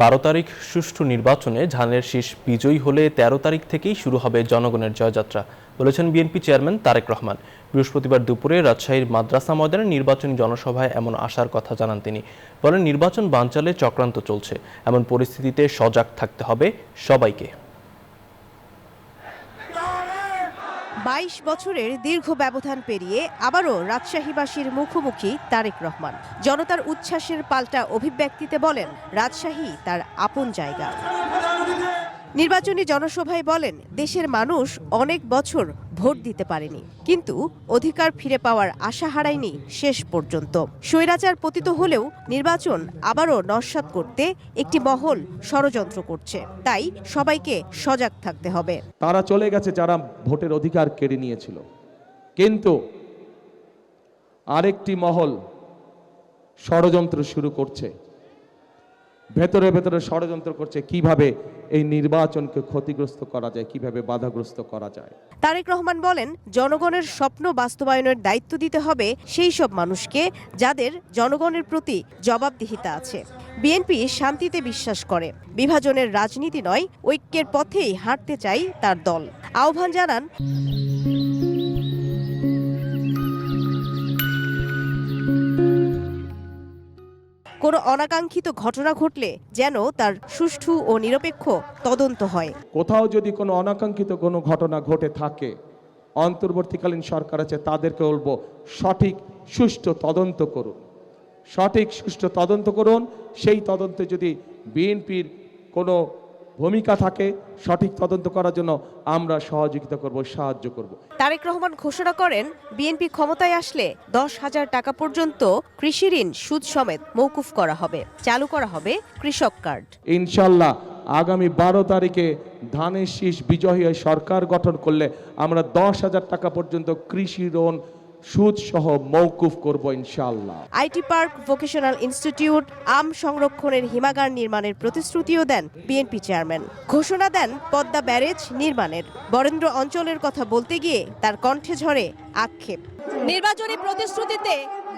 12 তারিখ সুষ্ঠু নির্বাচনে ধানের শীষ বিজয়ী হলে 13 তারিখ থেকেই শুরু হবে জনগণের জয়যাত্রা, বলেছেন বিএনপি চেয়ারম্যান তারেক রহমান। বৃহস্পতিবার দুপুরে রাজশাহীর মাদ্রাসা ময়দানে নির্বাচনী জনসভায় এমন আশার কথা জানান তিনি। বলেন, নির্বাচন বানচালে চক্রান্ত চলছে, এমন পরিস্থিতিতে সজাগ থাকতে হবে সবাইকে। 22 বছরের দীর্ঘ ব্যবধান পেরিয়ে আবারও রাজশাহীবাসীর মুখোমুখি তারেক রহমান। জনতার উচ্ছ্বাসের পাল্টা অভিব্যক্তিতে বলেন, রাজশাহী তার আপন জায়গা। নির্বাচনী জনসভায় বলেন, দেশের মানুষ অনেক বছর ভোট দিতে পারেনি, কিন্তু অধিকার ফিরে পাওয়ার আশা হারায়নি শেষ পর্যন্ত। স্বৈরাচার পতিত হলেও নির্বাচন আবারও নস্যাৎ করতে একটি মহল ষড়যন্ত্র করছে, তাই সবাইকে সজাগ থাকতে হবে। তারা চলে গেছে যারা ভোটের অধিকার কেড়ে নিয়েছিল, কিন্তু আরেকটি মহল ষড়যন্ত্র শুরু করছে, ভেতরে ভেতরে ষড়যন্ত্র করছে কিভাবে এই নির্বাচনকে ক্ষতিগ্রস্ত করা যায়, কিভাবে বাধাগ্রস্ত করা যায়। তারেক রহমান বলেন, জনগণের স্বপ্ন বাস্তবায়নের দায়িত্ব দিতে হবে সেই সব মানুষকে যাদের জনগণের প্রতি জবাবদিহিতা আছে। বিএনপি শান্তিতে বিশ্বাস করে, বিভাজনের রাজনীতি নয়, ঐক্যের পথেই হাঁটতে চাই তার দল। আহ্বান জানান কোনো অনাকাঙ্ক্ষিত ঘটনা ঘটলে যেন তার সুষ্ঠু ও নিরপেক্ষ তদন্ত হয়। কোথাও যদি কোনো অনাকাঙ্ক্ষিত কোনো ঘটনা ঘটে থাকে, অন্তর্বর্তীকালীন সরকার আছে, তাদেরকে বলবো সঠিক সুষ্ঠু তদন্ত করুন, সঠিক সুষ্ঠু তদন্ত করুন। সেই তদন্তে যদি বিএনপির কোনো ভূমিকা থাকে, সঠিক তদন্ত করার জন্য আমরা সহযোগিতা করব, সাহায্য করব। তারেক রহমান ঘোষণা করেন, বিএনপি ক্ষমতায় আসলে 10,000 টাকা পর্যন্ত কৃষি ঋণ সুদ সমেত মওকুফ করা হবে, চালু করা হবে কৃষক কার্ড। ইনশাল্লাহ আগামী 12 তারিখে ধানের শীষ বিজয়ী হয়ে সরকার গঠন করলে আমরা 10,000 টাকা পর্যন্ত কৃষি ঋণ সুদ সহ মওকুফ করব ইনশাআল্লাহ। আইটি পার্ক, ভোকেশনাল ইনস্টিটিউট, আম সংরক্ষণের হিমাগার নির্মাণের প্রতিশ্রুতিও দেন বিএনপি চেয়ারম্যান। ঘোষণা দেন পদ্মা ব্যারেজ নির্মাণের। বরেন্দ্র অঞ্চলের কথা বলতে গিয়ে তার কণ্ঠে ঝরে আক্ষেপ। নির্বাচনী প্রতিশ্রুতিতে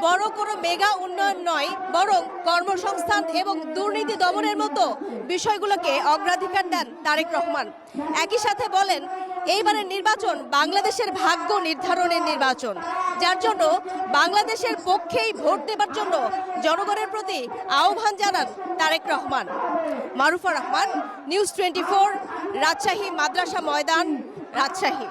বড় কোনো মেগা উন্নয়ন নয়, বরং কর্মসংস্থান এবং দুর্নীতি দমনের মতো বিষয়গুলোকে অগ্রাধিকার দেন তারেক রহমান। একই সাথে বলেন, এইবারের নির্বাচন বাংলাদেশের ভাগ্য নির্ধারণের নির্বাচন, যার জন্য বাংলাদেশের পক্ষেই ভোট দেবার জন্য জনগণের প্রতি আহ্বান জানান তারেক রহমান। মারুফা রহমান, নিউজ 24, রাজশাহী মাদ্রাসা ময়দান, রাজশাহী।